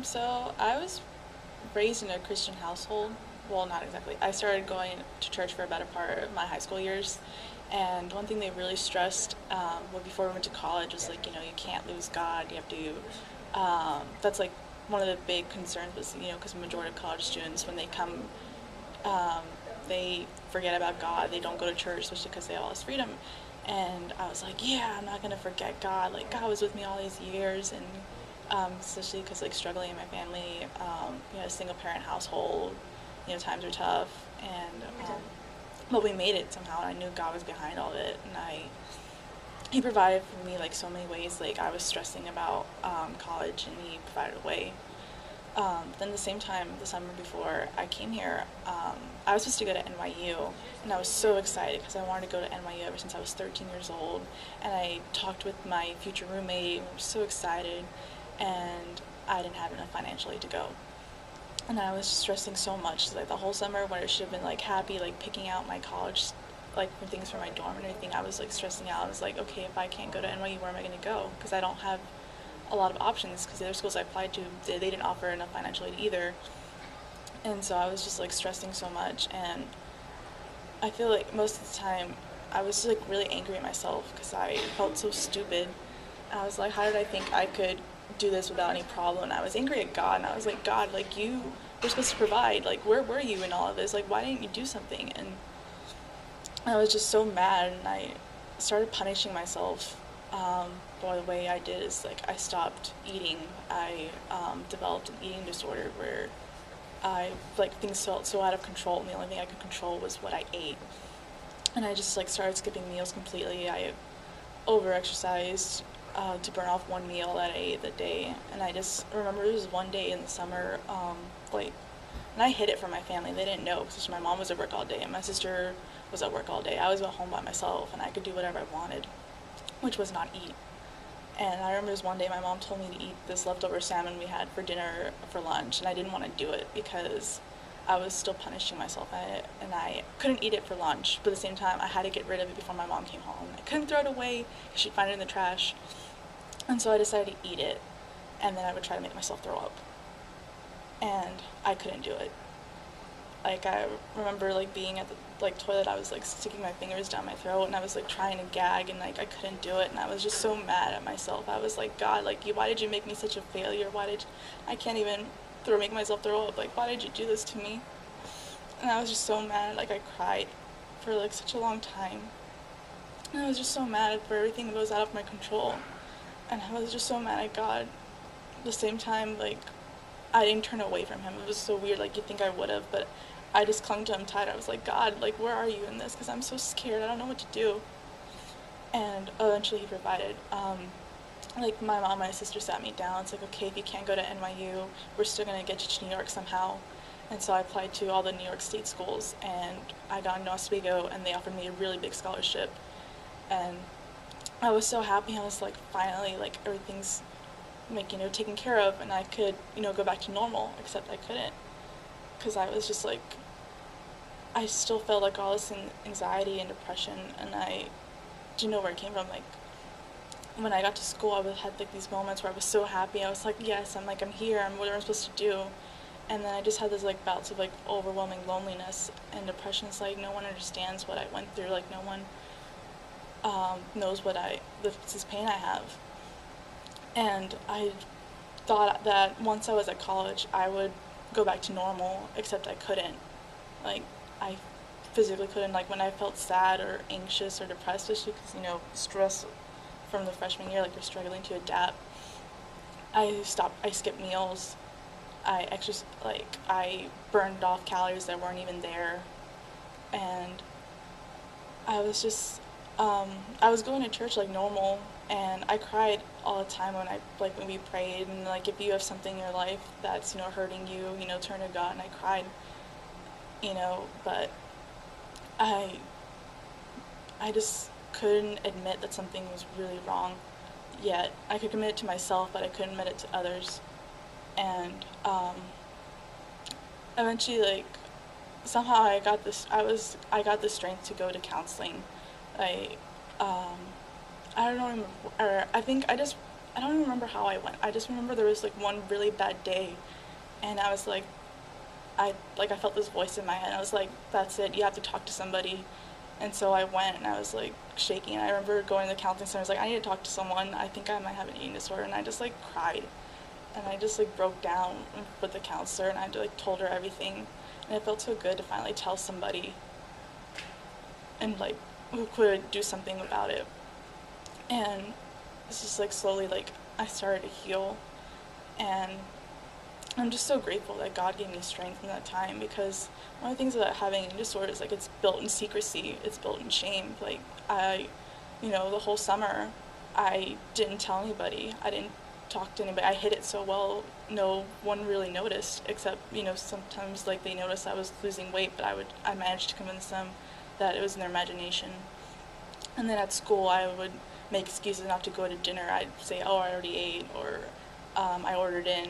So I was raised in a Christian household. Well, not exactly. I started going to church for a better part of my high school years. And one thing they really stressed, well, before we went to college was like, you can't lose God. You have to, that's like one of the big concerns was, because the majority of college students, when they come, um, they forget about God. They don't go to church, especially because they have all this freedom. And I was like, yeah, I'm not gonna forget God. Like God was with me all these years, and especially because like struggling in my family, a single parent household, times are tough, and but we made it somehow. And I knew God was behind all of it, and He provided for me like so many ways. Like I was stressing about college, and He provided a way. Then the same time, the summer before I came here, I was supposed to go to NYU, and I was so excited because I wanted to go to NYU ever since I was 13 years old. And I talked with my future roommate, and we were so excited, and I didn't have enough financially to go. And I was stressing so much, like the whole summer when it should have been like happy, like picking out my college, like for things for my dorm and everything. I was like stressing out. I was like, okay, if I can't go to NYU, where am I going to go? Because I don't have a lot of options because the other schools I applied to, they didn't offer enough financial aid either. And so I was just like stressing so much, and I feel like most of the time I was just, like really angry at myself because I felt so stupid. And I was like, how did I think I could do this without any problem? And I was angry at God, and I was like, God, like you were supposed to provide. Like where were you in all of this? Like why didn't you do something? And I was just so mad, and I started punishing myself. By the way I did is like I stopped eating. I developed an eating disorder where I like things felt so out of control, and the only thing I could control was what I ate. And I just like started skipping meals completely. I over-exercised to burn off one meal that I ate that day. And I just remember there was one day in the summer, like, and I hid it from my family. They didn't know because my mom was at work all day and my sister was at work all day. I was at home by myself, and I could do whatever I wanted, which was not eat. And I remember this one day my mom told me to eat this leftover salmon we had for dinner for lunch, and I didn't want to do it because I was still punishing myself at it, and I couldn't eat it for lunch, but at the same time I had to get rid of it before my mom came home. I couldn't throw it away because she'd find it in the trash, and so I decided to eat it, and then I would try to make myself throw up, and I couldn't do it. Like I remember like being at the like toilet, I was like sticking my fingers down my throat, and I was like trying to gag, and like I couldn't do it, and I was just so mad at myself. I was like, God, like why did you make me such a failure? I can't even make myself throw up? Like why did you do this to me? And I was just so mad. Like I cried for like such a long time, and I was just so mad for everything that was out of my control, and I was just so mad at God. At the same time, like I didn't turn away from Him. It was so weird. Like you think I would have, but I just clung to Him tight. I was like, God, like where are you in this? Because I'm so scared. I don't know what to do. And eventually He provided. Like my mom and my sister sat me down. It's like, okay, if you can't go to NYU, we're still gonna get you to New York somehow. And so I applied to all the New York State schools, and I got into Oswego, and they offered me a really big scholarship. And I was so happy. I was like, finally, like everything's like taken care of, and I could go back to normal. Except I couldn't, because I was just like I still felt like all this anxiety and depression, and I didn't know where it came from. Like when I got to school, I had like these moments where I was so happy. I was like, yes, I'm here. I'm what I'm supposed to do. And then I just had these like bouts of like overwhelming loneliness and depression. It's like no one understands what I went through. Like no one knows this pain I have. And I thought that once I was at college, I would go back to normal, except I couldn't. Like I physically couldn't. Like when I felt sad or anxious or depressed, especially because stress from the freshman year, like you're struggling to adapt. I skipped meals. I burned off calories that weren't even there, and I was just I was going to church like normal, and I cried all the time when we prayed, and like if you have something in your life that's hurting you, turn to God. And I cried, but I I just couldn't admit that something was really wrong yet. I could admit it to myself, but I couldn't admit it to others. And eventually, like somehow I got the strength to go to counseling. I um, I don't know, or I think I just I don't even remember how I went. I just remember there was like one really bad day, and I was like, I felt this voice in my head. I was like, that's it. You have to talk to somebody. And so I went, and I was like shaking. I remember going to the counseling center. I was like, I need to talk to someone. I think I might have an eating disorder. And I just like cried, and I just like broke down with the counselor, and I like told her everything. And it felt so good to finally tell somebody, and like who could do something about it. And it's just like slowly like I started to heal, and I'm just so grateful that God gave me strength in that time, because one of the things about having a disorder is like it's built in secrecy, it's built in shame. Like the whole summer I didn't tell anybody, I didn't talk to anybody, I hid it so well no one really noticed, except sometimes like they noticed I was losing weight, but I managed to convince them that it was in their imagination. And then at school I would make excuses not to go to dinner. I'd say, oh, I already ate, or I ordered in.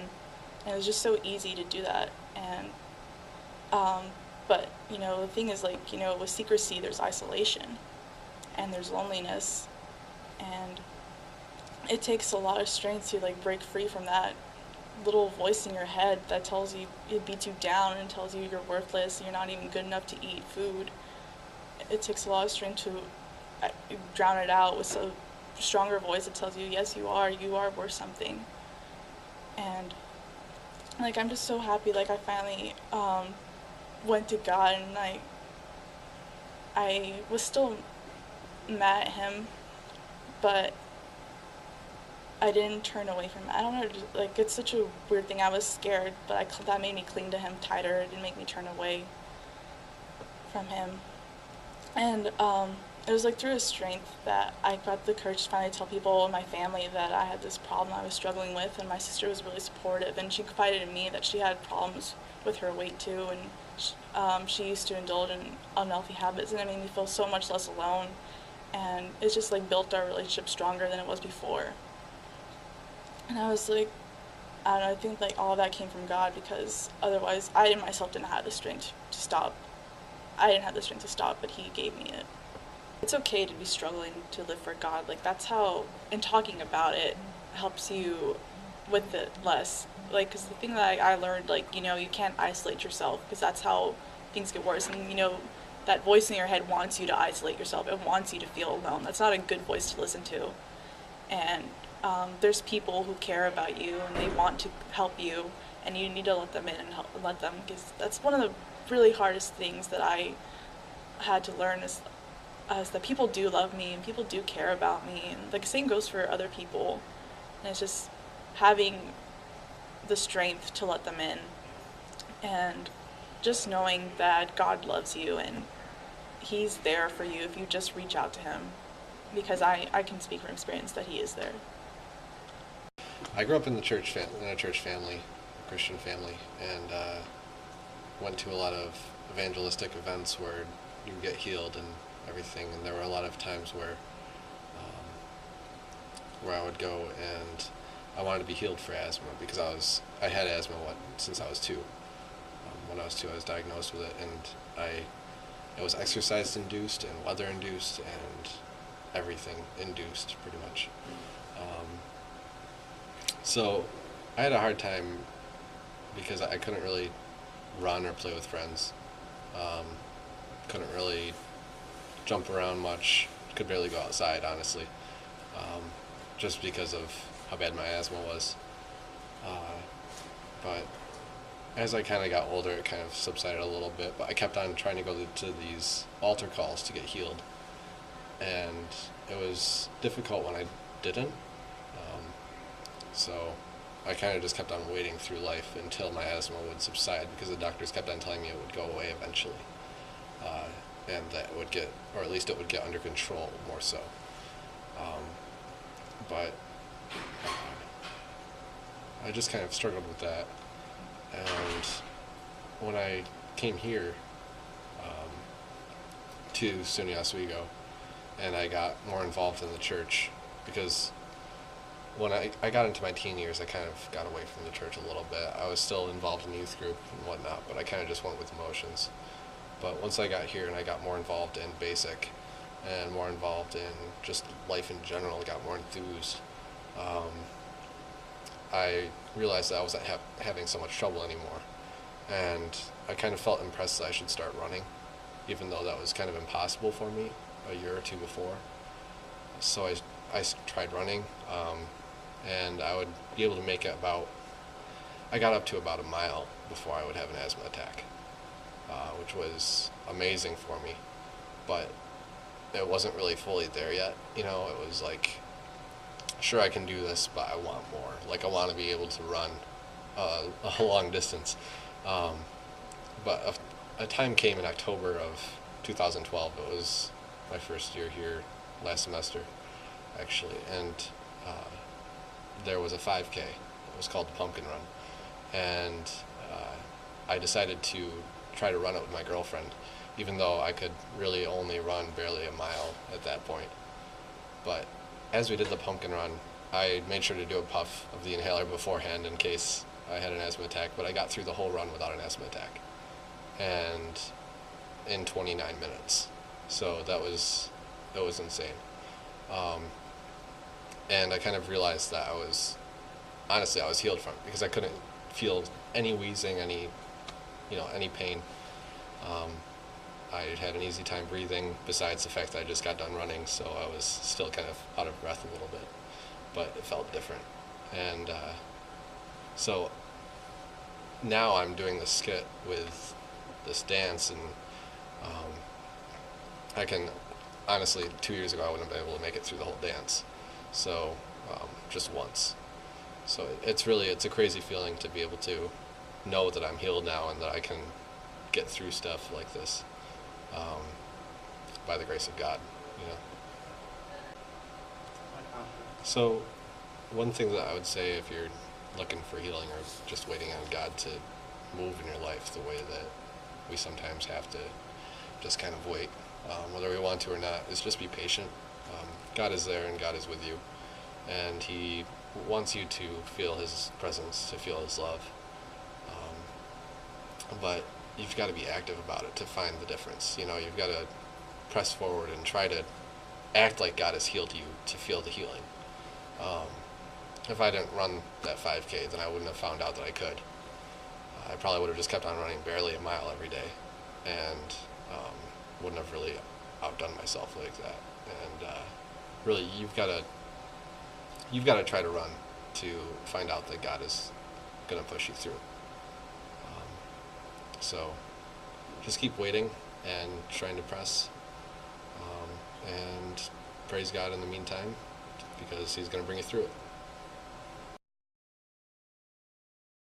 And it was just so easy to do that. And but the thing is, like, with secrecy there's isolation and there's loneliness, and it takes a lot of strength to like break free from that little voice in your head that tells you, it beats you down and tells you you're worthless, you're not even good enough to eat food. It takes a lot of strength to drown it out with a stronger voice that tells you, yes, you are worth something. And like I'm just so happy, like I finally went to God, and I was still mad at him, but I didn't turn away from it. I don't know, like it's such a weird thing. I was scared, but that made me cling to him tighter. It didn't make me turn away from him. And it was like through his strength that I got the courage to finally tell people in my family that I had this problem I was struggling with, and my sister was really supportive, and she confided in me that she had problems with her weight too, and she used to indulge in unhealthy habits, and it made me feel so much less alone, and it just like built our relationship stronger than it was before. And I was like, I don't know, I think like all of that came from God, because otherwise I myself didn't have the strength to stop. I didn't have the strength to stop, but he gave me it. It's okay to be struggling to live for God. Like that's how, and talking about it helps you with it less. Like, because the thing that I learned, like, you can't isolate yourself, because that's how things get worse. And, that voice in your head wants you to isolate yourself. It wants you to feel alone. That's not a good voice to listen to. And there's people who care about you, and they want to help you, and you need to let them in and let them, because that's one of the really hardest things that I had to learn is that people do love me and people do care about me, and like the same goes for other people, and it's just having the strength to let them in, and just knowing that God loves you and he's there for you if you just reach out to him, because I can speak from experience that he is there. I grew up in a church family, a Christian family, and went to a lot of evangelistic events where you get healed and everything. And there were a lot of times where I would go and I wanted to be healed for asthma, because I had asthma since I was 2. When I was 2, I was diagnosed with it, and it was exercise induced and weather induced and everything induced pretty much. So I had a hard time because I couldn't really run or play with friends. Couldn't really jump around much. Could barely go outside, honestly, just because of how bad my asthma was. But as I kind of got older, it kind of subsided a little bit. But I kept on trying to go to these altar calls to get healed, and it was difficult when I didn't. So I kind of just kept on waiting through life until my asthma would subside, because the doctors kept on telling me it would go away eventually, and that it would get, or at least it would get under control more so. But I just kind of struggled with that, and when I came here to SUNY Oswego, and I got more involved in the church, because when I got into my teen years, I kind of got away from the church a little bit. I was still involved in youth group and whatnot, but I kind of just went with emotions. But once I got here and I got more involved in basic and more involved in just life in general, I got more enthused. I realized that I wasn't having so much trouble anymore. And I kind of felt impressed that I should start running, even though that was kind of impossible for me a year or two before. So I tried running, and I would be able to make it I got up to about a mile before I would have an asthma attack, which was amazing for me. But it wasn't really fully there yet. You know, it was like, sure, I can do this, but I want more. Like, I want to be able to run a long distance. Um, but a time came in October of 2012. It was my first year here, last semester, actually, and there was a 5K. It was called the Pumpkin Run, and I decided to try to run it with my girlfriend, even though I could really only run barely a mile at that point. But as we did the pumpkin run, I made sure to do a puff of the inhaler beforehand in case I had an asthma attack, but I got through the whole run without an asthma attack, and in 29 minutes. So that was insane. And I kind of realized that honestly, I was healed from it because I couldn't feel any wheezing, any pain. I had an easy time breathing, besides the fact that I just got done running, so I was still kind of out of breath a little bit, but it felt different. And so now I'm doing this skit with this dance, and I can, honestly, 2 years ago I wouldn't have been able to make it through the whole dance, so just once. So it's a crazy feeling to be able to know that I'm healed now and that I can get through stuff like this. By the grace of God, you know. So, one thing that I would say if you're looking for healing or just waiting on God to move in your life the way that we sometimes have to just kind of wait, whether we want to or not, is just be patient. God is there and God is with you, and He wants you to feel His presence, to feel His love. But you've got to be active about it to find the difference. You know, you've got to press forward and try to act like God has healed you to feel the healing. If I didn't run that 5K, then I wouldn't have found out that I could. I probably would have just kept on running barely a mile every day, and wouldn't have really outdone myself like that. And really, you've got to try to run to find out that God is going to push you through. So just keep waiting and trying to press, and praise God in the meantime, because He's going to bring you through it.